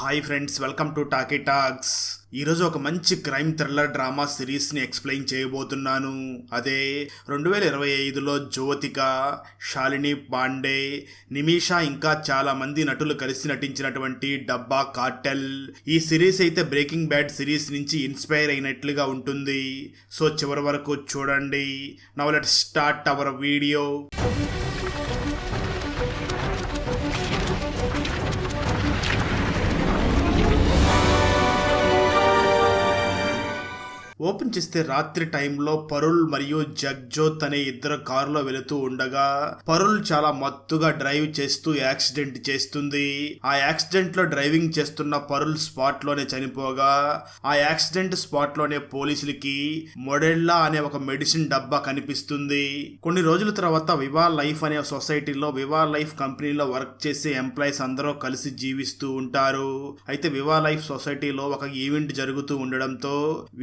Hi friends, welcome to talkie talks. ఈరోజు ఒక మంచి క్రైమ్ థ్రిల్లర్ డ్రామా సిరీస్ని ఎక్స్ప్లెయిన్ చేయబోతున్నాను. అదే 2025లో జ్యోతిక, శాలిని పాండే, నిమిషా ఇంకా చాలా మంది నటులు కలిసి నటించినటువంటి డబ్బా కార్టెల్. ఈ సిరీస్ అయితే బ్రేకింగ్ బ్యాడ్ సిరీస్ నుంచి ఇన్స్పైర్ అయినట్లుగా ఉంటుంది. సో చివరి వరకు చూడండి. Now let's start our video. Open చేస్తే రాత్రి టైంలో పరుల్ మరియు జగ్జోత్ అనే ఇద్దరు కారులో వెళుతూ ఉండగా పరుల్ చాలా మత్తుగా డ్రైవ్ చేస్తూ యాక్సిడెంట్ చేస్తుంది. ఆ యాక్సిడెంట్ లో డ్రైవింగ్ చేస్తున్న పరుల్ స్పాట్ లోనే చనిపోగా ఆ యాక్సిడెంట్ స్పాట్ లోనే పోలీసులకి మొడెల్లా అనే ఒక మెడిసిన్ డబ్బా కనిపిస్తుంది. కొన్ని రోజుల తర్వాత వివా లైఫ్ అనే సొసైటీలో వివా లైఫ్ కంపెనీలో వర్క్ చేసే ఎంప్లాయీస్ అందరూ కలిసి జీవిస్తూ ఉంటారు. అయితే వివా లైఫ్ సొసైటీలో ఒక ఈవెంట్ జరుగుతూ ఉండడంతో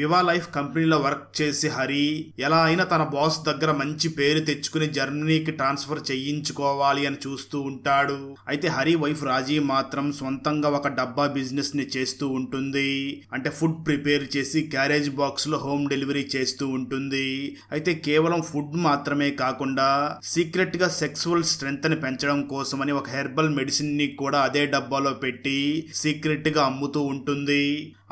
వివా లైఫ్ కంపెనీలో వర్క్ చేసి హరి ఎలా అయినా తన బాస్ దగ్గర మంచి పేరు తెచ్చుకుని జర్మనీకి ట్రాన్స్ఫర్ చేయించుకోవాలి అని చూస్తూ ఉంటాడు. అయితే హరి వైఫ్ రాజీ మాత్రం సొంతంగా ఒక డబ్బా బిజినెస్ ని చేస్తూ ఉంటుంది. అంటే ఫుడ్ ప్రిపేర్ చేసి క్యారేజ్ బాక్స్ లో హోమ్ డెలివరీ చేస్తూ ఉంటుంది. అయితే కేవలం ఫుడ్ మాత్రమే కాకుండా సీక్రెట్ గా సెక్సువల్ స్ట్రెంగ్త్ ని పెంచడం కోసమని ఒక హెర్బల్ మెడిసిన్ ని కూడా అదే డబ్బాలో పెట్టి సీక్రెట్ గా అమ్ముతూ ఉంటుంది.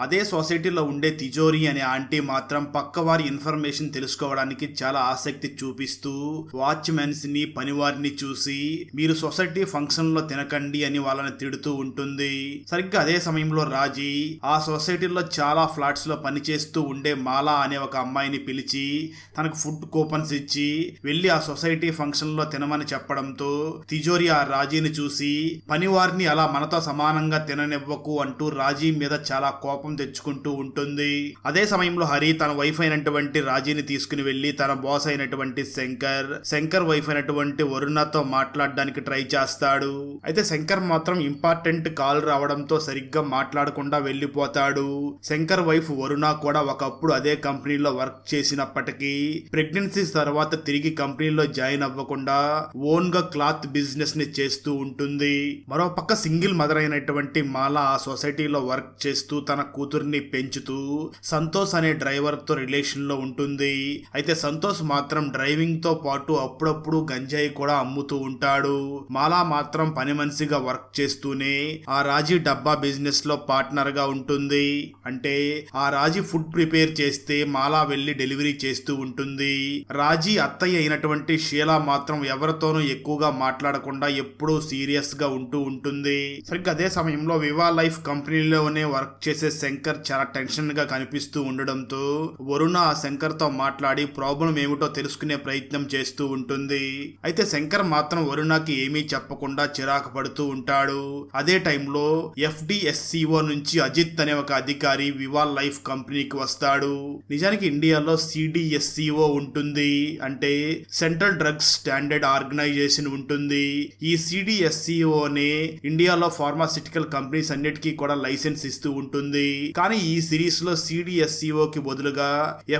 అదే సొసైటీలో ఉండే తిజోరి అనే ఆంటీ మాత్రం పక్కవారి ఇన్ఫర్మేషన్ తెలుసుకోవడానికి చాలా ఆసక్తి చూపిస్తూ వాచ్మెన్స్ ని పనివారిని చూసి మీరు సొసైటీ ఫంక్షన్ లో తినకండి అని వాళ్ళని తిడుతూ ఉంటుంది. సరిగ్గా అదే సమయంలో రాజీ ఆ సొసైటీలో చాలా ఫ్లాట్స్ లో పనిచేస్తూ ఉండే మాలా అనే ఒక అమ్మాయిని పిలిచి తనకు ఫుడ్ కూపన్స్ ఇచ్చి వెళ్లి ఆ సొసైటీ ఫంక్షన్ లో తినమని చెప్పడంతో తిజోరి ఆ రాజీని చూసి పనివారిని అలా మనతో సమానంగా తిననివ్వకు అంటూ రాజీ మీద చాలా కోపం తెచ్చుకుంటూ ఉంటుంది. అదే సమయంలో హరి తన వైఫ్ అయినటువంటి రాజీని తీసుకుని వెళ్లి తన బాస్ అయినటువంటి శంకర్ వైఫ్ అయినటువంటి వరుణతో మాట్లాడడానికి ట్రై చేస్తాడు. అయితే శంకర్ మాత్రం ఇంపార్టెంట్ కాల్ రావడంతో సరిగ్గా మాట్లాడకుండా వెళ్లిపోతాడు. శంకర్ వైఫ్ వరుణ కూడా ఒకప్పుడు అదే కంపెనీలో వర్క్ చేసినప్పటికీ ప్రెగ్నెన్సీ తర్వాత తిరిగి కంపెనీలో జాయిన్ అవ్వకుండా ఓన్ గా క్లాత్ బిజినెస్ ని చేస్తూ ఉంటుంది. మరోపక్క సింగిల్ మదర్ అయినటువంటి మాలా ఆ సొసైటీలో వర్క్ చేస్తూ తన కూతుర్ని పెంచుతూ సంతోష్ అనే డ్రైవర్ తో రిలేషన్ లో ఉంటుంది. అయితే సంతోష్ మాత్రం డ్రైవింగ్ తో పాటు అప్పుడప్పుడు గంజాయి కూడా అమ్ముతూ ఉంటాడు. మాలా మాత్రం పని మనిషిగా వర్క్ చేస్తూనే ఆ రాజీ డబ్బా బిజినెస్ లో పార్ట్నర్ గా ఉంటుంది. అంటే ఆ రాజీ ఫుడ్ ప్రిపేర్ చేస్తే మాలా వెళ్లి డెలివరీ చేస్తూ ఉంటుంది. రాజీ అత్తయ్య అయినటువంటి షీలా మాత్రం ఎవరితోనూ ఎక్కువగా మాట్లాడకుండా ఎప్పుడూ సీరియస్ గా ఉంటూ ఉంటుంది. సరిగ్గా అదే సమయంలో వివా లైఫ్ కంపెనీలోనే వర్క్ చేసే శంకర్ చాలా టెన్షన్ గా కనిపిస్తూ ఉండడంతో వరుణ ఆ శంకర్ తో మాట్లాడి ప్రాబ్లం ఏమిటో తెలుసుకునే ప్రయత్నం చేస్తూ ఉంటుంది. అయితే శంకర్ మాత్రం వరుణకి ఏమీ చెప్పకుండా చిరాకు పడుతూ ఉంటాడు. అదే టైంలో FDSCO నుంచి అజిత్ అనే ఒక అధికారి వివా లైఫ్ కంపెనీకి వస్తాడు. నిజానికి ఇండియాలో CDSCO ఉంటుంది, అంటే సెంట్రల్ డ్రగ్స్ స్టాండర్డ్ ఆర్గనైజేషన్ ఉంటుంది. ఈ CDSCOనే ఇండియాలో ఫార్మాసిటికల్ కంపెనీస్ అన్నిటికీ కూడా లైసెన్స్ ఇస్తూ ఉంటుంది. కానీ ఈ సిరీస్ లో CDSCO కి బదులుగా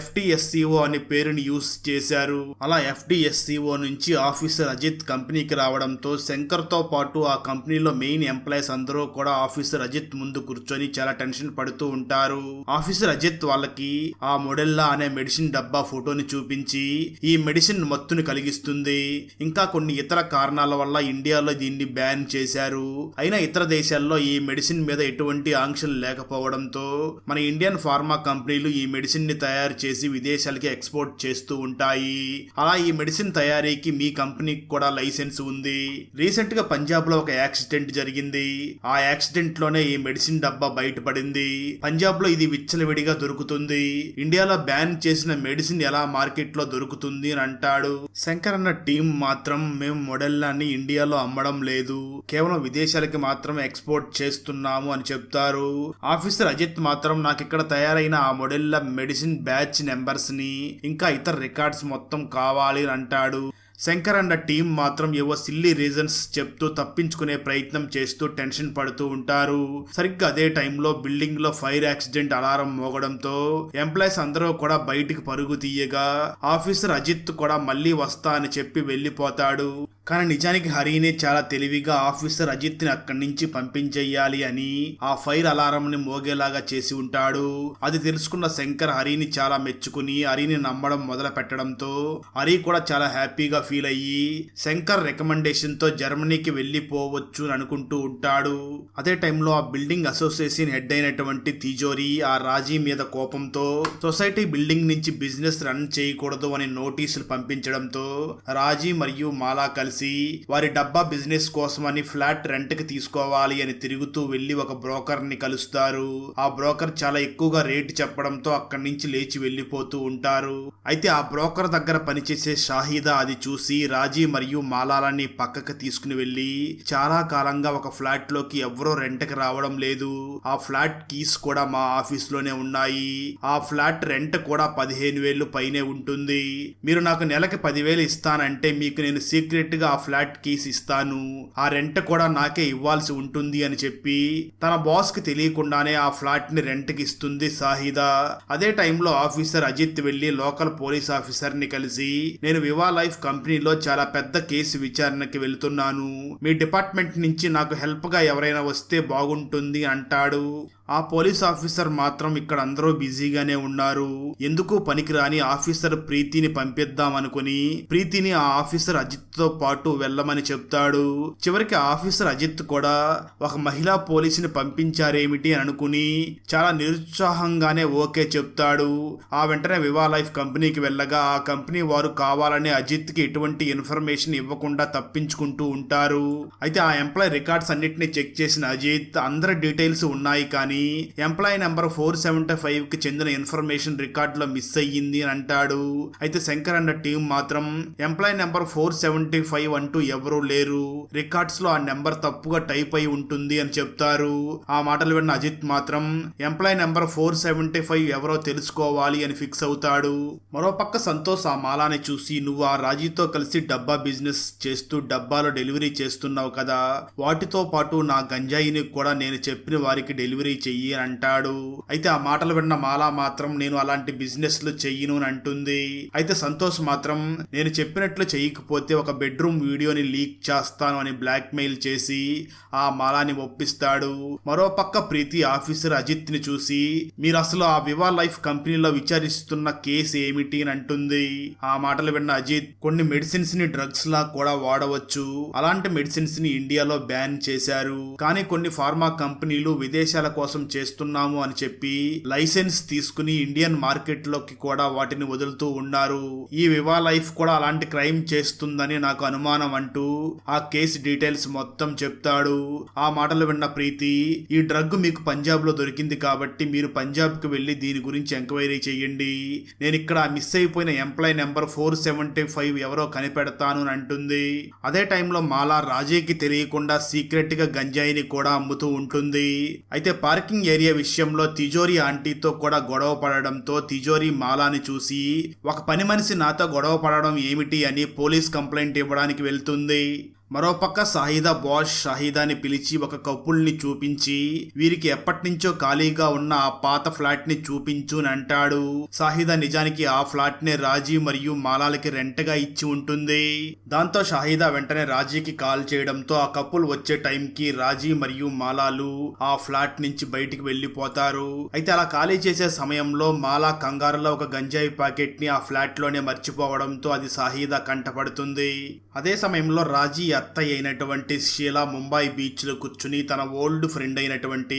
FDSCO అనే పేరుని యూస్ చేశారు. అలా FDSCO నుంచి ఆఫీసర్ అజిత్ కంపెనీకి రావడంతో శంకర్ తో పాటు ఆ కంపెనీలో మెయిన్ ఎంప్లాయీస్ అందరూ కూడా ఆఫీసర్ అజిత్ ముందు కూర్చొని చాలా టెన్షన్ పడుతూ ఉంటారు. ఆఫీసర్ అజిత్ వాళ్ళకి ఆ మొడెల్లా అనే మెడిసిన్ డబ్బా ఫోటోని చూపించి ఈ మెడిసిన్ మత్తుని కలిగిస్తుంది, ఇంకా కొన్ని ఇతర కారణాల వల్ల ఇండియాలో దీన్ని బ్యాన్ చేశారు, అయినా ఇతర దేశాల్లో ఈ మెడిసిన్ మీద ఎటువంటి ఆంక్షలు లేకపోవడంతో మన ఇండియన్ ఫార్మా కంపెనీలు ఈ మెడిసిన్ ని తయారు చేసి విదేశాలకి ఎక్స్పోర్ట్ చేస్తూ ఉంటాయి. అలా ఈ మెడిసిన్ తయారీకి మీ కంపెనీకి కూడా లైసెన్స్ ఉంది. రీసెంట్ గా పంజాబ్ లో ఒక యాక్సిడెంట్ జరిగింది. ఆ యాక్సిడెంట్ లోనే ఈ మెడిసిన్ డబ్బా బయటపడింది. పంజాబ్ లో ఇది విచ్చలవిడిగా దొరుకుతుంది. ఇండియాలో బ్యాన్ చేసిన మెడిసిన్ ఎలా మార్కెట్ లో దొరుకుతుంది అని అంటాడు. శంకర్ అన్న టీం మాత్రం మేము మొడెల్లాని ఇండియాలో అమ్మడం లేదు, కేవలం విదేశాలకి మాత్రమే ఎక్స్పోర్ట్ చేస్తున్నాము అని చెప్తారు. ఆఫీసర్ అజిత్ మాత్రం నాకు ఇక్కడ తయారైన ఆ మొడెల్లా మెడిసిన్ బ్యాచ్ నెంబర్స్ ని ఇంకా ఇతర రికార్డ్స్ మొత్తం కావాలి అని అంటాడు. శంకర్ అన్న టీం మాత్రం ఏవో సిల్లీ రీజన్స్ చెప్తూ తప్పించుకునే ప్రయత్నం చేస్తూ టెన్షన్ పడుతూ ఉంటారు. సరిగ్గా అదే టైంలో బిల్డింగ్ లో ఫైర్ యాక్సిడెంట్ అలారం మోగడంతో ఎంప్లాయీస్ అందరూ కూడా బయటికి పరుగు తీయగా ఆఫీసర్ అజిత్ కూడా మళ్ళీ వస్తా అని చెప్పి వెళ్లిపోతాడు. కానీ నిజానికి హరిని చాలా తెలివిగా ఆఫీసర్ అజిత్ ని అక్కడి నుంచి పంపించేయాలి అని ఆ ఫైర్ అలారం ని మోగేలాగా చేసి ఉంటాడు. అది తెలుసుకున్న శంకర్ హరిని చాలా మెచ్చుకుని హరిని నమ్మడం మొదలు పెట్టడంతో హరి కూడా చాలా హ్యాపీగా ఫీల్ అయ్యి శంకర్ రికమెండేషన్ తో జర్మనీకి వెళ్లిపోవచ్చు అని అనుకుంటూ ఉంటాడు. అదే టైంలో ఆ బిల్డింగ్ అసోసియేషన్ హెడ్ అయినటువంటి తిజోరి ఆ రాజీ మీద కోపంతో సొసైటీ బిల్డింగ్ నుంచి బిజినెస్ రన్ చేయకూడదు అని నోటీసులు పంపించడంతో రాజీ మరియు మాలా కలిసి వారి డబ్బా బిజినెస్ కోసమని ఫ్లాట్ రెంట్ కి తీసుకోవాలి అని తిరుగుతూ వెళ్లి ఒక బ్రోకర్ ని కలుస్తారు. ఆ బ్రోకర్ చాలా ఎక్కువగా రేటు చెప్పడంతో అక్కడి నుంచి లేచి వెళ్లిపోతూ ఉంటారు. అయితే ఆ బ్రోకర్ దగ్గర పనిచేసే షాహిదా అది చూసి రాజీ మరియు మాలాలని పక్కకి తీసుకుని వెళ్లి చాలా కాలంగా ఒక ఫ్లాట్ లోకి ఎవరో రెంట్ కి రావడం లేదు, ఆ ఫ్లాట్ కీస్ కూడా మా ఆఫీస్ లోనే ఉన్నాయి, ఆ ఫ్లాట్ రెంట్ కూడా 15,000 పైనే ఉంటుంది, మీరు నాకు నెలకి 10,000 ఇస్తానంటే మీకు నేను సీక్రెట్ గా ఆ ఫ్లాట్ కీస్ ఇస్తాను, ఆ రెంట్ కూడా నాకే ఇవ్వాల్సి ఉంటుంది అని చెప్పి తన బాస్ కి తెలియకుండానే ఆ ఫ్లాట్ ని రెంట్ కి ఇస్తుంది షాహిదా. అదే టైంలో ఆఫీసర్ అజిత్ వెళ్లి లోకల్ పోలీస్ ఆఫీసర్ ని కలిసి నేను వివా లైఫ్ కంపెనీలో చాలా పెద్ద కేసు విచారణకి వెళ్తున్నాను, మీ డిపార్ట్మెంట్ నుంచి నాకు హెల్ప్ గా ఎవరైనా వస్తే బాగుంటుంది అంటాడు. ఆ పోలీస్ ఆఫీసర్ మాత్రం ఇక్కడ అందరూ బిజీగానే ఉన్నారు, ఎందుకు పనికిరాని ఆఫీసర్ ప్రీతిని పంపిద్దామనుకుని ప్రీతిని ఆ ఆఫీసర్ అజిత్ తో పాటు వెళ్ళమని చెప్తాడు. చివరికి ఆఫీసర్ అజిత్ కూడా ఒక మహిళా పోలీసుని పంపించారేమిటి అని అనుకుని చాలా నిరుత్సాహంగానే ఓకే చెప్తాడు. ఆ వెంటనే వివా లైఫ్ కంపెనీకి వెళ్ళగా ఆ కంపెనీ వారు కావాలనే అజిత్ కి ఎటువంటి ఇన్ఫర్మేషన్ ఇవ్వకుండా తప్పించుకుంటూ ఉంటారు. అయితే ఆ ఎంప్లాయ్ రికార్డ్స్ అన్నిటిని చెక్ చేసిన అజిత్ అందరి డీటెయిల్స్ ఉన్నాయి కానీ ఎంప్లాయీ నెంబర్ 475 కి చెందిన ఇన్ఫర్మేషన్ రికార్డులో మిస్ అయ్యింది అని అంటాడు. అయితే శంకర్ అన్న టీం మాత్రం ఎంప్లాయీ నెంబర్ 475 అంటూ ఎవరూ లేరు, రికార్డ్స్ లో ఆ నెంబర్ తప్పుగా టైప్ అయి ఉంటుంది అని చెప్తారు. ఆ మాటలు విన్న అజిత్ మాత్రం ఎంప్లాయీ నెంబర్ 475 ఎవరో తెలుసుకోవాలి అని ఫిక్స్ అవుతాడు. మరోపక్క సంతోష్ ఆ మాలాని చూసి నువ్వు ఆ రాజీతో కలిసి డబ్బా బిజినెస్ చేస్తూ డబ్బాలో డెలివరీ చేస్తున్నావు కదా, వాటితో పాటు నా గంజాయిని కూడా నేను చెప్పిన వారికి డెలివరీ చెయ్యి అని అంటాడు. అయితే ఆ మాటలు విన్న మాలా మాత్రం నేను అలాంటి బిజినెస్లు చెయ్యను అని అంటుంది. అయితే సంతోష్ మాత్రం నేను చెప్పినట్లు చెయ్యకపోతే ఒక బెడ్రూమ్ వీడియోని లీక్ చేస్తాను అని బ్లాక్ మెయిల్ చేసి ఆ మాలాని ఒప్పిస్తాడు. మరోపక్క ప్రీతి ఆఫీసర్ అజిత్ ని చూసి మీరు అసలు ఆ వివా లైఫ్ కంపెనీలో విచారిస్తున్న కేసు ఏమిటి అని అంటుంది. ఆ మాటలు విన్న అజిత్ కొన్ని మెడిసిన్స్ ని డ్రగ్స్ లా కూడా వాడవచ్చు, అలాంటి మెడిసిన్స్ ని ఇండియాలో బ్యాన్ చేశారు, కానీ కొన్ని ఫార్మా కంపెనీలు విదేశాల కోసం చేస్తున్నాము అని చెప్పి లైసెన్స్ తీసుకుని ఇండియన్ మార్కెట్ లోకి కూడా వాటిని వదులుతూ ఉన్నారు, ఈ వివా లైఫ్ కూడా అలాంటి క్రైమ్ చేస్తుందని నాకు అనుమానం అంటూ ఆ కేసు డీటెయిల్స్ మొత్తం చెప్తాడు. ఆ మాటలు విన్న ప్రీతి ఈ డ్రగ్ మీకు పంజాబ్ లో దొరికింది కాబట్టి మీరు పంజాబ్ కి వెళ్లి దీని గురించి ఎంక్వైరీ చేయండి, నేను ఇక్కడ మిస్ అయిపోయిన ఎంప్లాయీ నెంబర్ 475 ఎవరో కనిపెడతాను అని అంటుంది. అదే టైంలో మాలా రాజీకి తెలియకుండా సీక్రెట్ గా గంజాయిని కూడా అమ్ముతూ ఉంటుంది. అయితే పార్కింగ్ ఏరియా విషయంలో తిజోరి ఆంటీతో కూడా గొడవ పడడంతో తిజోరి మాలాని చూసి ఒక పని మనిషి నాతో గొడవ పడడం ఏమిటి అని పోలీస్ కంప్లైంట్ ఇవ్వడానికి వెళ్తుంది. మరోపక్క షాహిదా బాస్ షాహిదాని పిలిచి ఒక కపుల్ని చూపించి వీరికి ఎప్పటి నుంచో ఖాళీగా ఉన్న ఆ పాత ఫ్లాట్ ని చూపించు అని అంటాడు. షాహిదా నిజానికి ఆ ఫ్లాట్ ని రాజీ మరియు మాలాలకి రెంట్ గా ఇచ్చి ఉంటుంది. దాంతో షాహిదా వెంటనే రాజీకి కాల్ చేయడంతో ఆ కపుల్ వచ్చే టైంకి రాజీ మరియు మాలాలు ఆ ఫ్లాట్ నుంచి బయటికి వెళ్లిపోతారు. అయితే అలా ఖాళీ చేసే సమయంలో మాలా కంగారులో ఒక గంజాయి ప్యాకెట్ ని ఆ ఫ్లాట్ లోనే మర్చిపోవడంతో అది షాహిదా కంటపడుతుంది. అదే సమయంలో రాజీ అత్తయ్య అయినటువంటి షీలా ముంబై బీచ్ లో కూర్చుని తన ఓల్డ్ ఫ్రెండ్ అయినటువంటి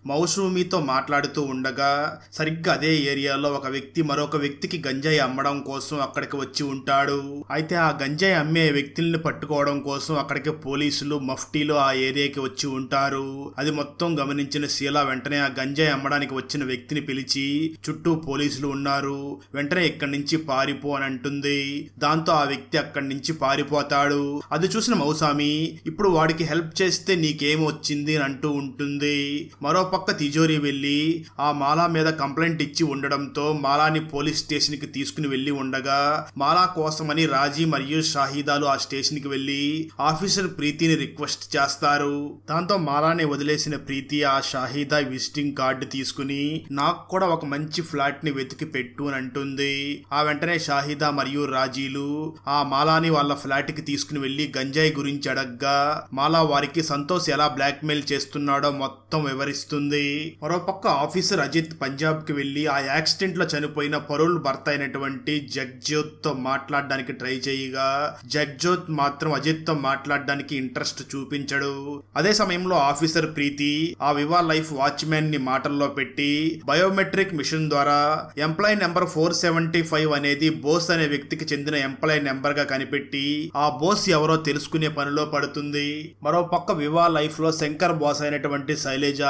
మౌసూమితో మాట్లాడుతూ ఉండగా సరిగ్గా అదే ఏరియాలో ఒక వ్యక్తి మరొక వ్యక్తికి గంజాయి అమ్మడం కోసం అక్కడికి వచ్చి ఉంటాడు. అయితే ఆ గంజాయి అమ్మే వ్యక్తుల్ని పట్టుకోవడం కోసం అక్కడికి పోలీసులు మఫ్టీలో ఆ ఏరియాకి వచ్చి ఉంటారు. అది మొత్తం గమనించిన షీలా వెంటనే ఆ గంజాయి అమ్మడానికి వచ్చిన వ్యక్తిని పిలిచి చుట్టూ పోలీసులు ఉన్నారు, వెంటనే ఇక్కడి నుంచి పారిపో అని అంటుంది. దాంతో ఆ వ్యక్తి అక్కడి నుంచి పారిపోతాడు. అది చూసిన మౌసామి ఇప్పుడు వాడికి హెల్ప్ చేస్తే నీకేం వచ్చింది అని అంటూ ఉంటుంది. మరోపక్క తిజోరి వెళ్లి ఆ మాలా మీద కంప్లైంట్ ఇచ్చి ఉండడంతో మాలాని పోలీస్ స్టేషన్ కి తీసుకుని వెళ్లి ఉండగా మాలా కోసమని రాజీ మరియు షాహిదాలు ఆ స్టేషన్ కి వెళ్లి ఆఫీసర్ ప్రీతిని రిక్వెస్ట్ చేస్తారు. దాంతో మాలాని వదిలేసిన ప్రీతి ఆ షాహిదా విజిటింగ్ కార్డు తీసుకుని నాకు కూడా ఒక మంచి ఫ్లాట్ ని వెతికి పెట్టు అని అంటుంది. ఆ వెంటనే షాహిదా మరియు రాజీలు ఆ మాలాని వాళ్ళ ఫ్లాట్ కి తీసుకుని వెళ్లి గంజాయి గురించి అడగ్గా మాలా వారికి సంతోష్ ఎలా బ్లాక్ మెయిల్ చేస్తున్నాడో మొత్తం వివరిస్తుంది. మరోపక్క ఆఫీసర్ అజిత్ పంజాబ్ కి వెళ్లి ఆ యాక్సిడెంట్ లో చనిపోయిన పరుల్ భర్త అయినటువంటి జగ్జోత్ తో మాట్లాడడానికి ట్రై చేయగా జగ్జోత్ మాత్రం అజిత్ తో మాట్లాడడానికి ఇంట్రెస్ట్ చూపించడు. అదే సమయంలో ఆఫీసర్ ప్రీతి ఆ వివా లైఫ్ వాచ్మెన్ ని మాటల్లో పెట్టి బయోమెట్రిక్ మిషన్ ద్వారా ఎంప్లాయీ నెంబర్ 475 అనేది బోస్ అనే వ్యక్తికి చెందిన ఎంప్లాయీ నెంబర్ గా కనిపెట్టి ఆ బోస్ ఎవరో తెలుసుకునే పనిలో పడుతుంది. మరోపక్క వివా లైఫ్ లో శంకర్ బాస్ అయినటువంటి శైలజ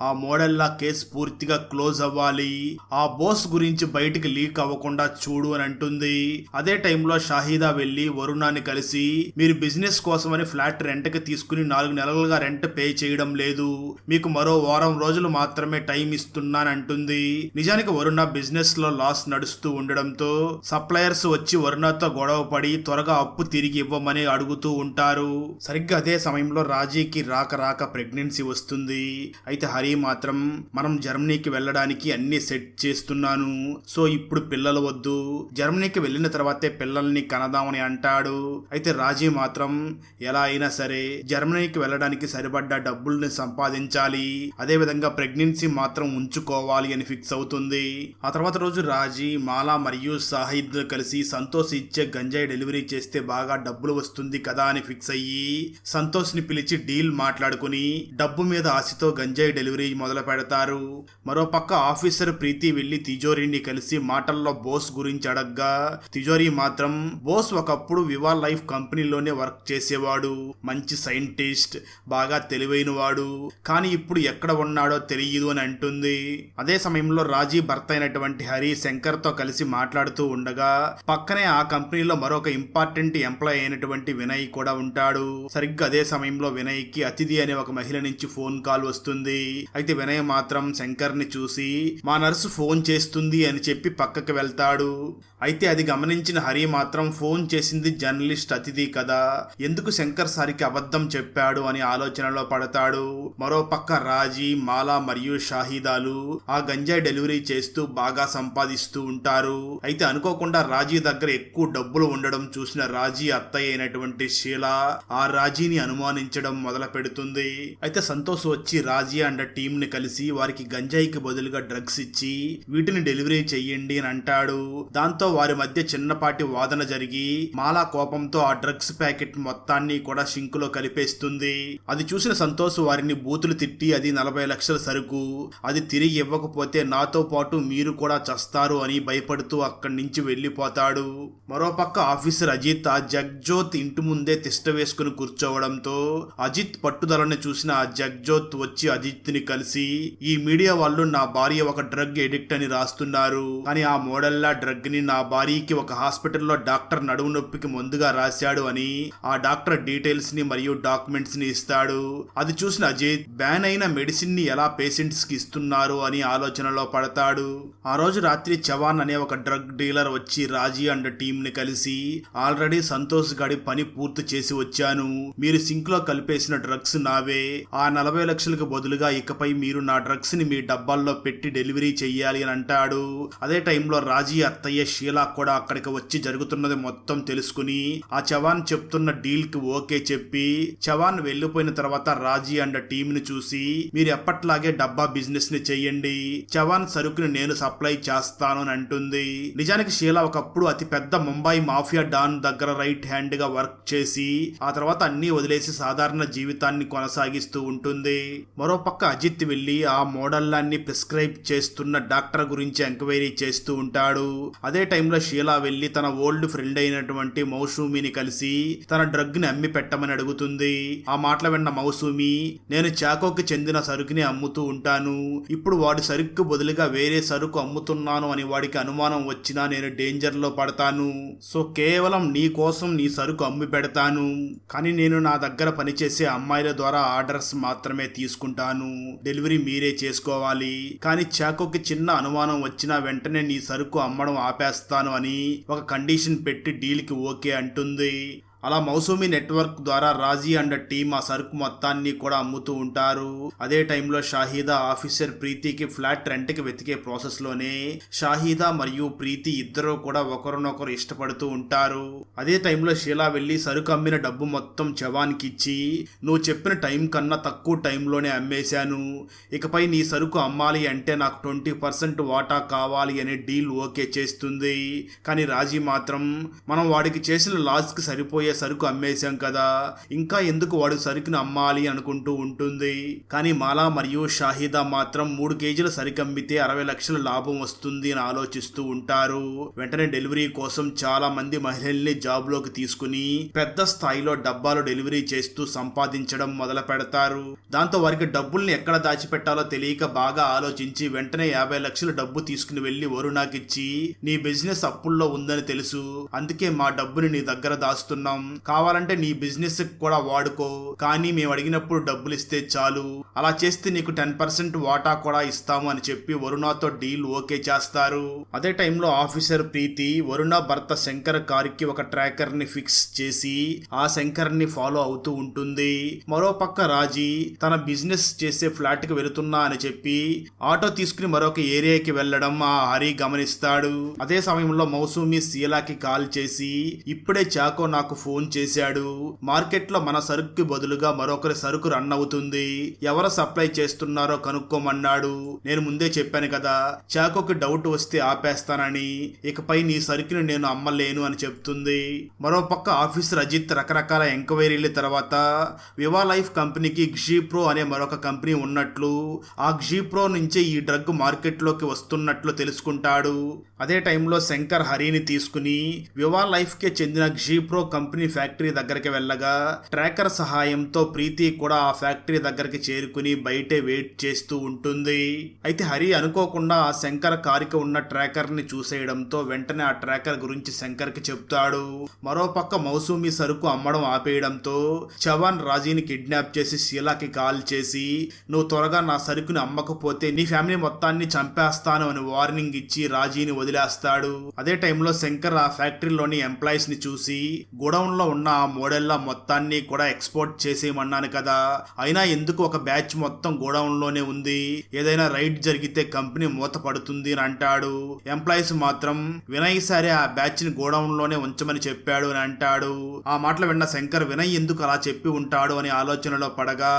ఆ మోడల్ లా కేసు పూర్తిగా క్లోజ్ అవ్వాలి, ఆ బోస్ గురించి బయటికి లీక్ అవ్వకుండా చూడు అని అంటుంది. అదే టైంలో షాహిదా వెళ్లి వరుణాన్ని కలిసి మీరు బిజినెస్ కోసమని ఫ్లాట్ రెంట్ కి తీసుకుని 4 నెలలుగా రెంట్ పే చేయడం లేదు, మీకు మరో వారం రోజులు మాత్రమే టైం ఇస్తున్నానంటుంది. నిజానికి వరుణ బిజినెస్ లో లాస్ నడుస్తూ ఉండడంతో సప్లయర్స్ వచ్చి వరుణతో గొడవ పడి త్వరగా అప్పు తిరిగి ఇవ్వమని అడుగుతూ ఉంటారు. సరిగ్గా అదే సమయంలో రాజీకి రాక ప్రెగ్నెన్సీ వస్తుంది. అయితే హరి మాత్రం మనం జర్మనీకి వెళ్ళడానికి అన్ని సెట్ చేస్తున్నాను, సో ఇప్పుడు పిల్లలు వద్దు, జర్మనీకి వెళ్ళిన తర్వాతే పిల్లల్ని కనదామని అంటాడు. అయితే రాజీ మాత్రం ఎలా అయినా సరే జర్మనీకి వెళ్ళడానికి సరిపడ్డ డబ్బుల్ని సంపాదించాలి, అదే విధంగా ప్రెగ్నెన్సీ మాత్రం ఉంచుకోవాలి అని ఫిక్స్ అవుతుంది. ఆ తర్వాత రోజు రాజీ మాలా మరియు సాహిద్ కలిసి సంతోష్ ఇచ్చే గంజాయి డెలివరీ చేస్తే బాగా డబ్బులు వస్తుంది కదా అని ఫిక్స్ అయ్యి సంతోష్ ని పిలిచి డీల్ మాట్లాడుకుని డబ్బు మీద ఆశతో గంజాయి డెలివరీ మొదలు పెడతారు. మరోపక్క ఆఫీసర్ ప్రీతి వెళ్లి తిజోరీని కలిసి మాటల్లో బోస్ గురించి అడగ్గా తిజోరీ మాత్రం బోస్ ఒకప్పుడు వివా లైఫ్ కంపెనీలోనే వర్క్ చేసేవాడు, మంచి సైంటిస్ట్, బాగా తెలివైన వాడు, కానీ ఇప్పుడు ఎక్కడ ఉన్నాడో తెలియదు అని అంటుంది. అదే సమయంలో రాజీ భర్త అయినటువంటి హరి శంకర్ తో కలిసి మాట్లాడుతూ ఉండగా పక్కనే ఆ కంపెనీలో మరొక ఇంపార్టెంట్ ఎంప్లాయ్ అయినటువంటి వినయ్ కూడా ఉంటాడు. సరిగ్గా అదే సమయంలో వినయ్ కి అతిథి అనే ఒక మహిళ నుంచి ఫోన్ కాల్ వస్తుంది. అయితే వినయ్ మాత్రం శంకర్ ని చూసి మా నర్సు ఫోన్ చేస్తుంది అని చెప్పి పక్కకి వెళ్తాడు. అయితే అది గమనించిన హరి మాత్రం ఫోన్ చేసింది జర్నలిస్ట్ అతిథి కదా, ఎందుకు శంకర్ సారికి అబద్ధం చెప్పాడు అని ఆలోచనలో పడతాడు. మరోపక్క రాజీ మాలా మరియు షాహిదాలు ఆ గంజాయి డెలివరీ చేస్తూ బాగా సంపాదిస్తూ ఉంటారు. అయితే అనుకోకుండా రాజీ దగ్గర ఎక్కువ డబ్బులు ఉండడం చూసిన రాజీ అత్తయ్య అయినటువంటి షీలా ఆ రాజీని అనుమానించడం మొదలు పెడుతుంది. అయితే సంతోష్ వచ్చి రాజీ అండ్ టీమ్ ని కలిసి వారికి గంజాయికి బదులుగా డ్రగ్స్ ఇచ్చి వీటిని డెలివరీ చెయ్యండి అని అంటాడు. దాంతో వారి మధ్య చిన్నపాటి వాదన జరిగి మాలా కోపంతో ఆ డ్రగ్స్ ప్యాకెట్ మొత్తాన్ని కూడా షింక్ లో కలిపేస్తుంది. అది చూసిన సంతోష్ వారిని బూతులు తిట్టి అది 40 లక్షల సరుకు, అది తిరిగి ఇవ్వకపోతే నాతో పాటు మీరు కూడా చస్తారు అని భయపడుతూ అక్కడి నుంచి వెళ్లిపోతాడు. మరోపక్క ఆఫీసర్ అజిత్ ఆ జగ్జోత్ ఇంటి ముందే తిష్ట వేసుకుని కూర్చోవడంతో అజిత్ పట్టుదలని చూసిన ఆ జగ్జోత్ వచ్చి అజిత్ ని కలిసి ఈ మీడియా వాళ్ళు నా భార్య ఒక డ్రగ్ ఎడిక్ట్ అని రాస్తున్నారు, కానీ ఆ మోడల్లా డ్రగ్ ని నా భార్యకి ఒక హాస్పిటల్లో డాక్టర్ నడుము నొప్పికి ముందుగా రాశాడు అని ఆ డాక్టర్ డీటెయిల్స్ ని మరియు డాక్యుమెంట్స్ ని ఇస్తాడు. అది చూసిన అజిత్ బ్యాన్ అయిన మెడిసిన్ ని ఎలా పేషెంట్స్ కి ఇస్తున్నారు అని ఆలోచనలో పడతాడు. ఆ రోజు రాత్రి చవాన్ అనే ఒక డ్రగ్ డీలర్ వచ్చి రాజీ అండ్ టీమ్ ని కలిసి ఆల్రెడీ సంతోష్ గడి పని పూర్తి చేసి వచ్చాను, మీరు సింక్ లో కలిపేసిన డ్రగ్స్ నావే, ఆ 40 లక్షలకు బదులుగా ఇకపై మీరు నా డ్రగ్స్ ని మీ డబ్బాల్లో పెట్టి డెలివరీ చెయ్యాలి అని అంటాడు. అదే టైంలో రాజీ అత్తయ్య షీలా కూడా అక్కడికి వచ్చి జరుగుతున్నది మొత్తం తెలుసుకుని ఆ చవాన్ చెప్తున్న డీల్ కి ఓకే చెప్పి చవాన్ వెళ్లిపోయిన తర్వాత రాజీ అండ్ టీమ్ ని చూసి మీరు ఎప్పట్లాగే డబ్బా బిజినెస్ ని చెయ్యండి, చవాన్ సరుకుని నేను సప్లై చేస్తాను అని అంటుంది. నిజానికి షీలా ఒకప్పుడు అతి పెద్ద ముంబై మాఫియా డాన్ దగ్గర రైట్ హ్యాండ్ గా వర్క్ చేసి ఆ తర్వాత అన్ని వదిలేసి సాధారణ జీవితాన్ని కొనసాగిస్తూ ఉంటుంది. మరోపక్క అజిత్ వెళ్లి ఆ మోడల్లాన్ని ప్రిస్క్రైబ్ చేస్తున్న డాక్టర్ గురించి ఎంక్వైరీ చేస్తూ ఉంటాడు. అదే టైంలో షీలా వెళ్లి తన ఓల్డ్ ఫ్రెండ్ అయినటువంటి మౌసూమిని కలిసి తన డ్రగ్ ని అమ్మి పెట్టమని అడుగుతుంది. ఆ మాటలు విన్న మౌసూమి నేను చాకోకి చెందిన సరుకుని అమ్ముతూ ఉంటాను, ఇప్పుడు వాడి సరుకు బదులుగా వేరే సరుకు అమ్ముతున్నాను అని వాడికి అనుమానం వచ్చినా నేను డేంజర్ లో పడతాను, సో కేవలం నీ కోసం నీ సరుకు అమ్మి పెడతాను చెప్పాను, కానీ నేను నా దగ్గర పనిచేసే అమ్మాయిల ద్వారా ఆర్డర్స్ మాత్రమే తీసుకుంటాను, డెలివరీ మీరే చేసుకోవాలి. కానీ చాకోకి చిన్న అనుమానం వచ్చినా వెంటనే నీ సరుకు అమ్మడం ఆపేస్తాను అని ఒక కండిషన్ పెట్టి డీల్కి ఓకే అంటుంది. అలా మౌసూమి నెట్వర్క్ ద్వారా రాజీ అండ్ టీమ్ ఆ సరుకు మొత్తాన్ని కూడా అమ్ముతూ ఉంటారు. అదే టైంలో షాహిదా ఆఫీసర్ ప్రీతికి ఫ్లాట్ రెంట్కి వెతికే ప్రాసెస్ లోనే షాహిదా మరియు ప్రీతి ఇద్దరు కూడా ఒకరినొకరు ఇష్టపడుతూ ఉంటారు. అదే టైంలో షీలా వెళ్లి సరుకు అమ్మిన డబ్బు మొత్తం జవాన్కి ఇచ్చి, నువ్వు చెప్పిన టైం కన్నా తక్కువ టైంలోనే అమ్మేశాను, ఇకపై నీ సరుకు అమ్మాలి అంటే నాకు 20% వాటా కావాలి అనే డీల్ ఓకే చేస్తుంది. కానీ రాజీ మాత్రం మనం వాడికి చేసిన లాస్కి సరిపోయే సరుకు అమ్మేశాం కదా, ఇంకా ఎందుకు వాడు సరుకును అమ్మాలి అనుకుంటూ ఉంటుంది. కానీ మాలా మరియు షాహిదా మాత్రం 3 కేజీల సరుకు అమ్మితే 60 లక్షల లాభం వస్తుంది అని ఆలోచిస్తూ ఉంటారు. వెంటనే డెలివరీ కోసం చాలా మంది మహిళల్ని జాబ్ లోకి తీసుకుని పెద్ద స్థాయిలో డబ్బాలు డెలివరీ చేస్తూ సంపాదించడం మొదలు పెడతారు. దాంతో వారికి డబ్బుల్ని ఎక్కడ దాచిపెట్టాలో తెలియక బాగా ఆలోచించి వెంటనే 50 లక్షల డబ్బు తీసుకుని వెళ్లి వరుణాకిచ్చి, నీ బిజినెస్ అప్పుల్లో ఉందని తెలుసు, అందుకే మా డబ్బుని నీ దగ్గర దాస్తున్నాం, కావాలంటే నీ బిజినెస్ కూడా వాడుకో, కానీ మేము అడిగినప్పుడు డబ్బులు ఇస్తే చాలు, అలా చేస్తే నీకు 10% వాటా కూడా ఇస్తాము అని చెప్పి వరుణతో డీల్ ఓకే చేస్తారు. అదే టైంలో ఆఫీసర్ ప్రీతి వరుణ భర్త శంకర్ కారుకి ఒక ట్రాకర్ ని ఫిక్స్ చేసి ఆ శంకర్ ని ఫాలో అవుతూ ఉంటుంది. మరోపక్క రాజీ తన బిజినెస్ చేసే ఫ్లాట్ కి వెళుతున్నా అని చెప్పి ఆటో తీసుకుని మరొక ఏరియాకి వెళ్లడం ఆ హరి గమనిస్తాడు. అదే సమయంలో మౌసూమి షీలాకి కాల్ చేసి, ఇప్పుడే చాకో నాకు ఫోన్ చేశాడు, మార్కెట్లో మన సరుకుకి బదులుగా మరొకరి సరుకు రన్ అవుతుంది, ఎవరు సప్లై చేస్తున్నారో కనుక్కోమన్నాడు, నేను ముందే చెప్పాను కదా, చాకోకి డౌట్ వస్తే ఆపేస్తానని, ఇకపై నీ సరుకుని నేను అమ్మలేను అని చెప్తుంది. మరోపక్క ఆఫీసర్ అజిత్ రకరకాల ఎంక్వైరీల తర్వాత వివా లైఫ్ కంపెనీకి గ్జీప్రో అనే మరొక కంపెనీ ఉన్నట్లు, ఆ గ్జీప్రో నుంచే ఈ డ్రగ్ మార్కెట్లోకి వస్తున్నట్లు తెలుసుకుంటాడు. అదే టైంలో శంకర్ హరిని తీసుకుని వివా లైఫ్ కి చెందిన గ్జీప్రో కంపెనీ ఫ్యాక్టరీ దగ్గరికి వెళ్ళగా ట్రాకర్ సహాయంతో ప్రీతి కూడా ఆ ఫ్యాక్టరీ దగ్గరికి చేరుకుని బయటే వెయిట్ చేస్తూ ఉంటుంది. అయితే హరి అనుకోకుండా ఆ శంకర్ కారుకి ఉన్న ట్రాకర్ ని చూసేయడంతో వెంటనే ఆ ట్రాకర్ గురించి శంకర్ కి చెప్తాడు. మరోపక్క మౌసూమి సరుకు అమ్మడం ఆపేయడంతో చవాన్ రాజీని కిడ్నాప్ చేసి షీలాకి కాల్ చేసి, నువ్వు త్వరగా నా సరుకుని అమ్మకపోతే నీ ఫ్యామిలీ మొత్తాన్ని చంపేస్తాను అని వార్నింగ్ ఇచ్చి రాజీని వదిలేస్తాడు. అదే టైంలో శంకర్ ఆ ఫ్యాక్టరీలోని ఎంప్లాయీస్ ని చూసి, గోడౌన్ లో ఉన్న ఆ మోడళ్ల మొత్తాన్ని కూడా ఎక్స్పోర్ట్ చేసేయమన్నాను కదా, అయినా ఎందుకు ఒక బ్యాచ్ మొత్తం గోడౌన్ లోనే ఉంది, ఏదైనా రైడ్ జరిగితే కంపెనీ మూత పడుతుంది అని అంటాడు. ఎంప్లాయీస్ మాత్రం వినయ్ సరే ఆ బ్యాచ్ ని గోడౌన్ లోనే ఉంచమని చెప్పాడు అని అంటాడు. ఆ మాటలు విన్న శంకర్ వినయ్ ఎందుకు అలా చెప్పి ఉంటాడు అని ఆలోచనలో పడగా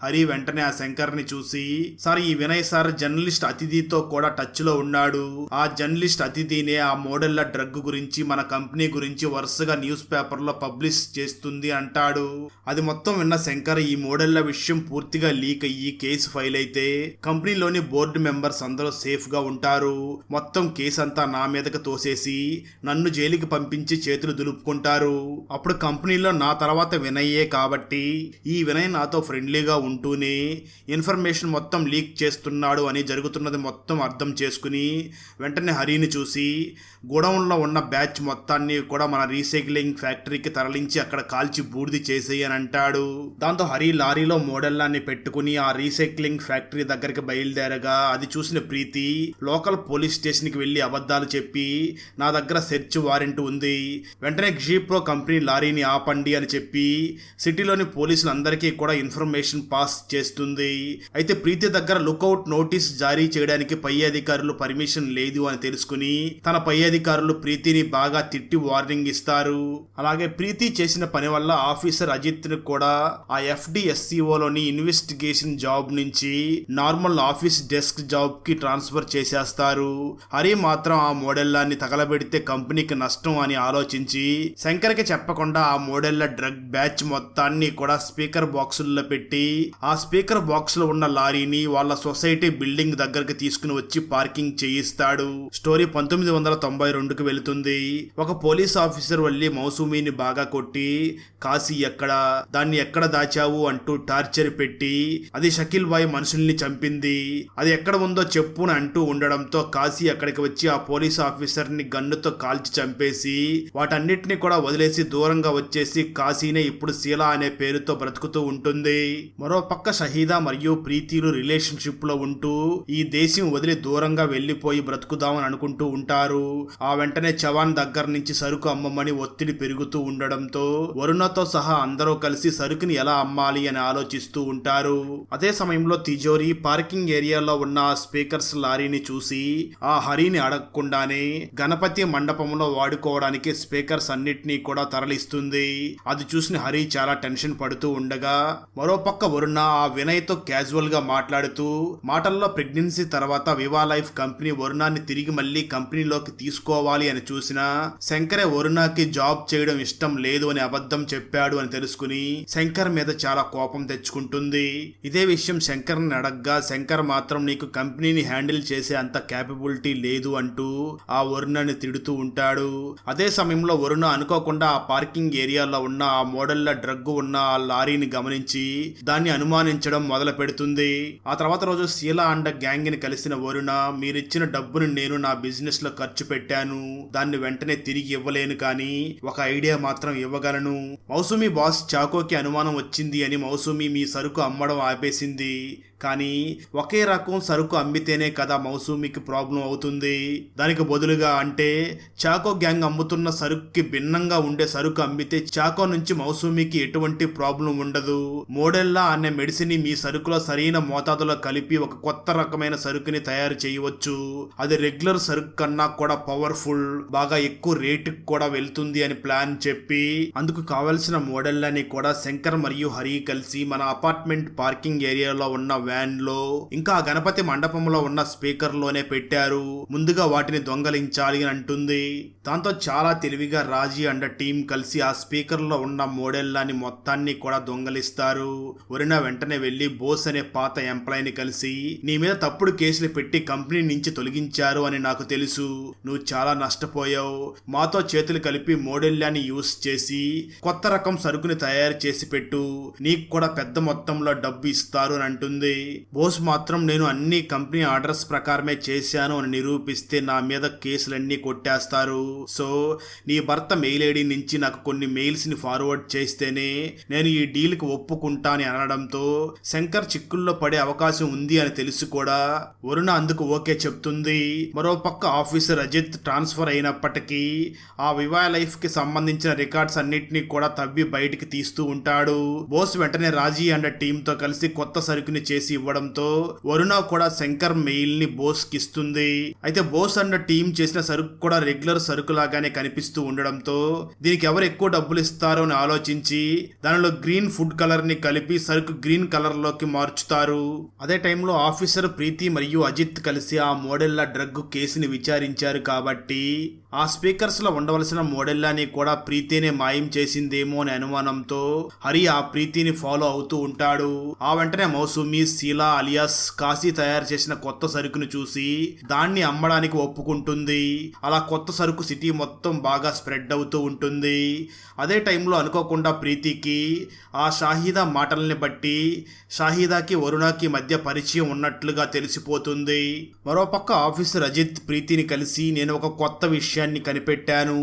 హరి వెంటనే ఆ శంకర్ ని చూసి, సార్ ఈ వినయ్ సార్ జర్నలిస్ట్ అతిథితో కూడా టచ్ లో ఉన్నాడు, ఆ జర్నలిస్ట్ అతిథినే ఆ మోడళ్ల డ్రగ్ గురించి మన కంపెనీ గురించి వరుసగా న్యూస్ పేపర్లో పబ్లిష్ చేస్తుంది అంటాడు. అది మొత్తం విన్న శంకర్ ఈ మోడళ్ల విషయం పూర్తిగా లీక్ అయ్యి కేసు ఫైల్ అయితే కంపెనీలోని బోర్డు మెంబర్స్ అందరూ సేఫ్ గా ఉంటారు, మొత్తం కేసు అంతా నా మీదకి తోసేసి నన్ను జైలుకి పంపించి చేతులు దులుపుకుంటారు, అప్పుడు కంపెనీలో నా తర్వాత వినయ్యే కాబట్టి ఈ వినయ్ నాతో ఫ్రెండ్లీగా ఉంటూనే ఇన్ఫర్మేషన్ మొత్తం లీక్ చేస్తున్నాడు అని జరుగుతున్నది మొత్తం అర్థం చేసుకుని వెంటనే హరిని చూసి, గోడౌన్లో ఉన్న బ్యాచ్ మొత్తాన్ని కూడా మన రీసైక్లింగ్ ఫ్యాక్టరీకి తరలించి అక్కడ కాల్చి బూడిది చేసేయి అని అంటాడు. దాంతో హరి లారీలో మోడల్లాన్ని పెట్టుకుని ఆ రీసైక్లింగ్ ఫ్యాక్టరీ దగ్గరికి బయలుదేరగా అది చూసిన ప్రీతి లోకల్ పోలీస్ స్టేషన్ కి వెళ్లి అబద్ధాలు చెప్పి, నా దగ్గర సెర్చ్ వారెంట్ ఉంది, వెంటనే గ్జీప్రో కంపెనీ లారీని ఆపండి అని చెప్పి సిటీలోని పోలీసులందరికీ కూడా ఇన్ఫర్మేషన్ పాస్ చేస్తుంది. అయితే ప్రీతి దగ్గర లుకౌట్ నోటీస్ జారీ చేయడానికి పై అధికారులు పర్మిషన్ లేదు అని తెలుసుకుని తన పై అధికారులు ప్రీతిని బాగా తిట్టి వార్నింగ్ ఇస్తారు. అలాగే ప్రీతి చేసిన పని వల్ల ఆఫీసర్ అజిత్ ని కూడా ఆ FDSCOలోని ఇన్వెస్టిగేషన్ జాబ్ నుంచి నార్మల్ ఆఫీస్ డెస్క్ జాబ్ కి ట్రాన్స్ఫర్ చేసేస్తారు. హరి మాత్రం ఆ మోడల్లాన్ని తగలబెడితే కంపెనీకి నష్టం అని ఆలోచించి శంకర్ కి చెప్పకుండా ఆ మోడళ్ల డ్రగ్ బ్యాచ్ మొత్తాన్ని కూడా స్పీకర్ బాక్సుల్లో పెట్టి ఆ స్పీకర్ బాక్స్ లో ఉన్న లారీని వాళ్ళ సొసైటీ బిల్డింగ్ దగ్గరకు తీసుకుని వచ్చి పార్కింగ్ చేయిస్తాడు. స్టోరీ 1992కి వెళుతుంది. ఒక పోలీస్ ఆఫీసర్ వెళ్ళి మౌసూమిని బాగా కొట్టి కాశీ ఎక్కడ, దాన్ని ఎక్కడ దాచావు అంటూ టార్చర్ పెట్టి అది షకీల్ బాయ్ మనుషుల్ని చంపింది, అది ఎక్కడ ఉందో చెప్పు అని అంటూ ఉండడంతో కాశీ అక్కడికి వచ్చి ఆ పోలీస్ ఆఫీసర్ ని గన్నుతో కాల్చి చంపేసి వాటన్నిటిని కూడా వదిలేసి దూరంగా వచ్చేసి కాశీనే ఇప్పుడు శీల అనే పేరుతో బ్రతుకుతూ ఉంటుంది. మరో పక్క షహీదా మరియు ప్రీతిలు రిలేషన్షిప్ లో ఉంటూ ఈ దేశం వదిలి దూరంగా వెళ్లిపోయి బ్రతుకుదామని అనుకుంటూ ఉంటారు. ఆ వెంటనే చవాన్ దగ్గర నుంచి సరుకు అమ్మమని ఒత్తిడి పెరుగుతూ ఉండడంతో వరుణతో సహా అందరూ కలిసి సరుకుని ఎలా అమ్మాలి అని ఆలోచిస్తూ ఉంటారు. అదే సమయంలో తిజోరి పార్కింగ్ ఏరియాలో ఉన్న స్పీకర్స్ లారీని చూసి ఆ హరిని అడగకుండానే గణపతి మండపంలో వాడుకోవడానికి స్పీకర్స్ అన్నిటినీ కూడా తరలిస్తుంది. అది చూసిన హరి చాలా టెన్షన్ పడుతూ ఉండగా మరోపక్క వరుణ ఆ వినయ్ తో క్యాజువల్ గా మాట్లాడుతూ మాటల్లో ప్రెగ్నెన్సీ తర్వాత వివా లైఫ్ కంపెనీ వరుణాన్ని తిరిగి మళ్ళీ కంపెనీలోకి తీసుకోవాలి అని చూసినా శంకరే వరుణకి జాబ్ చేయడం ఇష్టం లేదు అని అబద్ధం చెప్పాడు అని తెలుసుకుని శంకర్ మీద చాలా కోపం తెచ్చుకుంటుంది. ఇదే విషయం శంకర్ ని అడగ్గా శంకర్ మాత్రం నీకు కంపెనీని హ్యాండిల్ చేసే అంత క్యాపబిలిటీ లేదు అంటూ ఆ వరుణని తిడుతూ ఉంటాడు. అదే సమయంలో వరుణ అనుకోకుండా ఆ పార్కింగ్ ఏరియాలో ఉన్న ఆ మోడల్ల డ్రగ్ ఉన్న ఆ లారీని గమనించి దాన్ని అనుమానించడం మొదలు పెడుతుంది. ఆ తర్వాత రోజు శీల అండ్ గ్యాంగ్ ని కలిసిన వరుణ మీరిచ్చిన డబ్బును నేను నా బిజినెస్ లో ఖర్చు పెట్టాను, దాన్ని వెంటనే తిరిగి ఇవ్వలేను, కానీ ఒక ఐడియా మాత్రం ఇవ్వగలను. మౌసూమి బాస్ చాకోకి అనుమానం వచ్చింది అని మౌసూమి మీ సరుకు అమ్మడం ఆపేసింది, కానీ ఒకే రకం సరుకు అమ్మితేనే కదా మౌసూమికి ప్రాబ్లం అవుతుంది. దానికి బదులుగా అంటే చాకో గ్యాంగ్ అమ్ముతున్న సరుకుకి భిన్నంగా ఉండే సరుకు అమ్మితే చాకో నుంచి మౌసూమికి ఎటువంటి ప్రాబ్లం ఉండదు. మోడెల్లా అనే మెడిసిన్ మీ సరుకులో సరైన మోతాదులో కలిపి ఒక కొత్త రకమైన సరుకుని తయారు చేయవచ్చు. అది రెగ్యులర్ సరుకు కన్నా కూడా పవర్ఫుల్, బాగా ఎక్కువ రేటుకి కూడా వెళ్తుంది అని ప్లాన్ చెప్పి అందుకు కావలసిన మోడల్లని కూడా శంకర్ మరియు హరి కలిసి మన అపార్ట్మెంట్ పార్కింగ్ ఏరియాలో ఉన్న వ్యాన్ లో ఇంకా గణపతి మండపంలో ఉన్న స్పీకర్ లోనే పెట్టారు. ముందుగా వాటిని దొంగలించాలి అని అంటుంది. దాంతో చాలా తెలివిగా రాజీ అండ్ టీం కలిసి ఆ స్పీకర్ లో ఉన్న మోడెల్లాని మొత్తాన్ని కూడా దొంగలిస్తారు. వరుణ వెంటనే వెళ్లి బోస్ అనే పాత ఎంప్లాయ్ ని కలిసి నీ మీద తప్పుడు కేసులు పెట్టి కంపెనీ నుంచి తొలగించారు అని నాకు తెలుసు, నువ్వు చాలా నష్టపోయావు, మాతో చేతులు కలిపి మోడెల్లాని యూస్ చేసి కొత్త రకం సరుకుని తయారు చేసి పెట్టు, నీకు కూడా పెద్ద మొత్తంలో డబ్బు ఇస్తారు అని అంటుంది. బోస్ మాత్రం నేను అన్ని కంపెనీ ఆర్డర్స్ ప్రకారమే చేశాను అని నిరూపిస్తే నా మీద కేసులన్నీ కొట్టేస్తారు. సో నీ భర్త మెయిల్ ఐడి నుంచి నాకు కొన్ని మెయిల్స్ ని ఫార్వర్డ్ చేస్తేనే నేను ఈ డీల్ కి ఒప్పుకుంటానని అనడంతో శంకర్ చిక్కుల్లో పడే అవకాశం ఉంది అని తెలిసి కూడా వరుణ అందుకు ఓకే చెప్తుంది. మరోపక్క ఆఫీసర్ అజిత్ ట్రాన్స్ఫర్ అయినప్పటికీ ఆ వివా లైఫ్ కి సంబంధించిన రికార్డ్స్ అన్నిటినీ కూడా తవ్వి బయటికి తీస్తూ ఉంటాడు. బోస్ వెంటనే రాజీ అండ్ టీమ్ తో కలిసి కొత్త సరుకుని చేసి ఇవ్వడంతో వరుణ కూడా శంకర్ మెయిల్ ని బోస్ కి ఇస్తుంది. అయితే బోస్ అండ్ టీం చేసిన సరుకు కూడా రెగ్యులర్ సరుకు లాగానే కనిపిస్తూ ఉండడంతో దీనికి ఎవరు ఎక్కువ డబ్బులు ఇస్తారో అని ఆలోచించి దానిలో గ్రీన్ ఫుడ్ కలర్ ని కలిపి సరుకు గ్రీన్ కలర్ లోకి మార్చుతారు. అదే టైంలో ఆఫీసర్ ప్రీతి మరియు అజిత్ కలిసి ఆ మోడెల్లా డ్రగ్ కేసుని విచారించారు కాబట్టి ఆ స్పీకర్స్ లో ఉండవలసిన మోడెల్లాని కూడా ప్రీతినే మాయం చేసిందేమో అనే అనుమానంతో హరి ఆ ప్రీతిని ఫాలో అవుతూ ఉంటాడు. ఆ వెంటనే మౌసూమి శీల అలియాస్ కాశీ తయారు చేసిన కొత్త సరుకును చూసి దాన్ని అమ్మడానికి ఒప్పుకుంటుంది. అలా కొత్త సరుకు సిటీ మొత్తం బాగా స్ప్రెడ్ అవుతూ ఉంటుంది. అదే టైంలో అనుకోకుండా ప్రీతికి ఆ షాహిదా మాటల్ని బట్టి షాహిదాకి వరుణకి మధ్య పరిచయం ఉన్నట్లుగా తెలిసిపోతుంది. మరోపక్క ఆఫీసర్ అజిత్ ప్రీతిని కలిసి నేను ఒక కొత్త విషయాన్ని కనిపెట్టాను,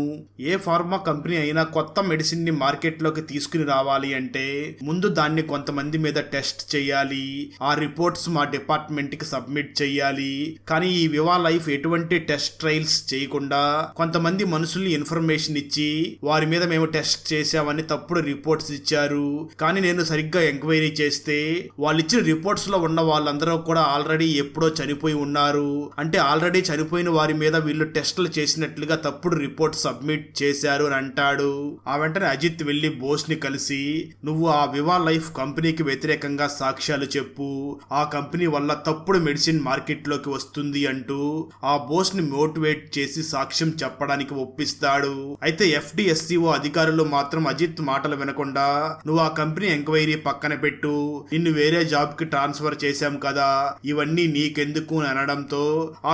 ఏ ఫార్మా కంపెనీ అయినా కొత్త మెడిసిన్ ని మార్కెట్లోకి తీసుకుని రావాలి అంటే ముందు దాన్ని కొంతమంది మీద టెస్ట్ చేయాలి, ఆ రిపోర్ట్స్ మా డిపార్ట్మెంట్ కి సబ్మిట్ చేయాలి. కానీ ఈ వివా లైఫ్ ఎటువంటి టెస్ట్ ట్రయల్స్ చేయకుండా కొంతమంది మనుషుల్ని ఇన్ఫర్మేషన్ ఇచ్చి వారి మీద మేము టెస్ట్ చేసామని తప్పుడు రిపోర్ట్స్ ఇచ్చారు. కానీ నేను సరిగ్గా ఎంక్వైరీ చేస్తే వాళ్ళు ఇచ్చిన రిపోర్ట్స్ లో ఉన్న వాళ్ళందరూ కూడా ఆల్రెడీ ఎప్పుడో చనిపోయి ఉన్నారు. అంటే ఆల్రెడీ చనిపోయిన వారి మీద వీళ్ళు టెస్టులు చేసినట్లుగా తప్పుడు రిపోర్ట్ సబ్మిట్ చేశారు అని అంటాడు. ఆ వెంటనే అజిత్ వెళ్లి బోస్ ని కలిసి నువ్వు ఆ వివా లైఫ్ కంపెనీకి వ్యతిరేకంగా సాక్ష్యాలు చెప్పు, ఆ కంపెనీ వల్ల తప్పుడు మెడిసిన్ మార్కెట్లోకి వస్తుంది అంటూ ఆ బోస్ ని మోటివేట్ చేసి సాక్ష్యం చెప్పడానికి ఒప్పిస్తాడు. అయితే FDSCO అధికారులు మాత్రం అజిత్ మాటలు వినకుండా నువ్వు ఆ కంపెనీ ఎంక్వైరీ పక్కన పెట్టు, నిన్ను వేరే జాబ్ కి ట్రాన్స్ఫర్ చేశాం కదా, ఇవన్నీ నీకెందుకు అని అనడంతో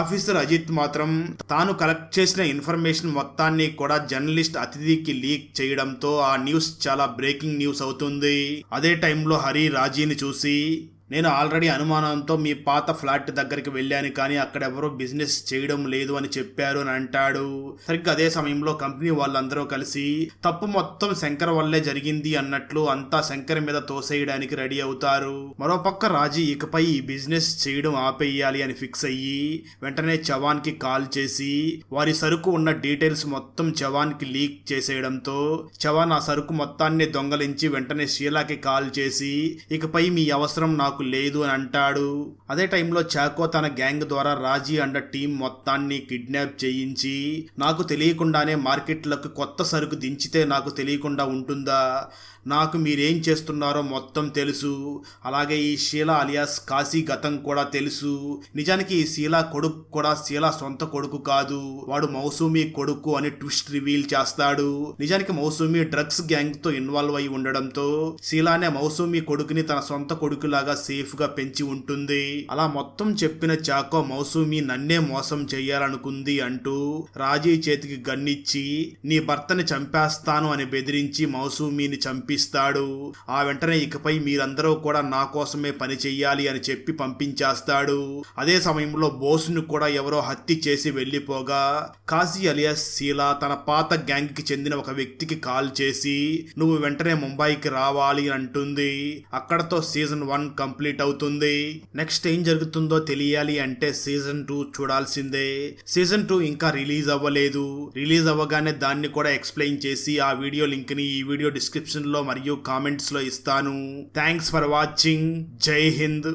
ఆఫీసర్ అజిత్ మాత్రం తాను కలెక్ట్ చేసిన ఇన్ఫర్మేషన్ మొత్తాన్ని కూడా జర్నలిస్ట్ అతిథికి లీక్ చేయడంతో ఆ న్యూస్ చాలా బ్రేకింగ్ న్యూస్ అవుతుంది. అదే టైంలో హరి రాజీని చూసి, నేను ఆల్రెడీ అనుమానంతో మీ పాత ఫ్లాట్ దగ్గరికి వెళ్ళాను, కానీ అక్కడ ఎవరో బిజినెస్ చేయడం లేదు అని చెప్పారు అని అంటాడు. సరిగ్గా అదే సమయంలో కంపెనీ వాళ్ళందరూ కలిసి తప్పు మొత్తం శంకర్ వల్లే జరిగింది అన్నట్లు అంతా శంకర్ మీద తోసేయడానికి రెడీ అవుతారు. మరోపక్క రాజీ ఇకపై ఈ బిజినెస్ చేయడం ఆపేయాలి అని ఫిక్స్ అయ్యి వెంటనే చవాన్ కి కాల్ చేసి వారి సరుకు ఉన్న డీటెయిల్స్ మొత్తం చవాన్ కి లీక్ చేసేయడంతో చవాన్ ఆ సరుకు మొత్తాన్ని దొంగలించి వెంటనే షీలాకి కాల్ చేసి ఇకపై మీ అవసరం నాకు లేదు అని అంటాడు. అదే టైంలో చాకో తన గ్యాంగ్ ద్వారా రాజీ అండ్ టీం మొత్తాన్ని కిడ్నాప్ చేయించి నాకు తెలియకుండానే మార్కెట్లకు కొత్త సరుకు దించితే నాకు తెలియకుండా ఉంటుందా, నాకు మీరేం చేస్తున్నారో మొత్తం తెలుసు, అలాగే ఈ షీలా అలియాస్ కాశీ గతం కూడా తెలుసు. నిజానికి ఈ షీలా కొడుకు కూడా షీలా సొంత కొడుకు కాదు, వాడు మౌసూమి కొడుకు అని ట్విస్ట్ రివీల్ చేస్తాడు. నిజానికి మౌసూమి డ్రగ్స్ గ్యాంగ్ తో ఇన్వాల్వ్ అయి ఉండడంతో షీలానే మౌసూమి కొడుకుని తన సొంత కొడుకులాగా సేఫ్ గా పెంచి ఉంటుంది. అలా మొత్తం చెప్పిన చాకో మౌసూమి నన్నే మోసం చెయ్యాలనుకుంది అంటూ రాజీ చేతికి గన్నిచ్చి నీ భర్తని చంపేస్తాను అని బెదిరించి మౌసూమిని చంపిస్తాడు. ఆ వెంటనే ఇకపై మీరందరూ కూడా నా కోసమే పని చెయ్యాలి అని చెప్పి పంపించేస్తాడు. అదే సమయంలో బోస్ను కూడా ఎవరో హత్య చేసి వెళ్లిపోగా కాశీ అలియాస్ షీలా తన పాత గ్యాంగ్ కి చెందిన ఒక వ్యక్తికి కాల్ చేసి నువ్వు వెంటనే ముంబైకి రావాలి అంటుంది. అక్కడతో సీజన్ 1 కంప్లీట్ అవుతుంది. నెక్స్ట్ ఏం జరుగుతుందో తెలియాలి అంటే సీజన్ 2 చూడాల్సిందే. సీజన్ 2 ఇంకా రిలీజ్ అవ్వలేదు. రిలీజ్ అవ్వగానే దాన్ని కూడా ఎక్స్ప్లెయిన్ చేసి ఆ వీడియో లింక్ ని ఈ వీడియో డిస్క్రిప్షన్ లో మరియు కామెంట్స్ లో ఇస్తాను. Thanks for watching. జై హింద్.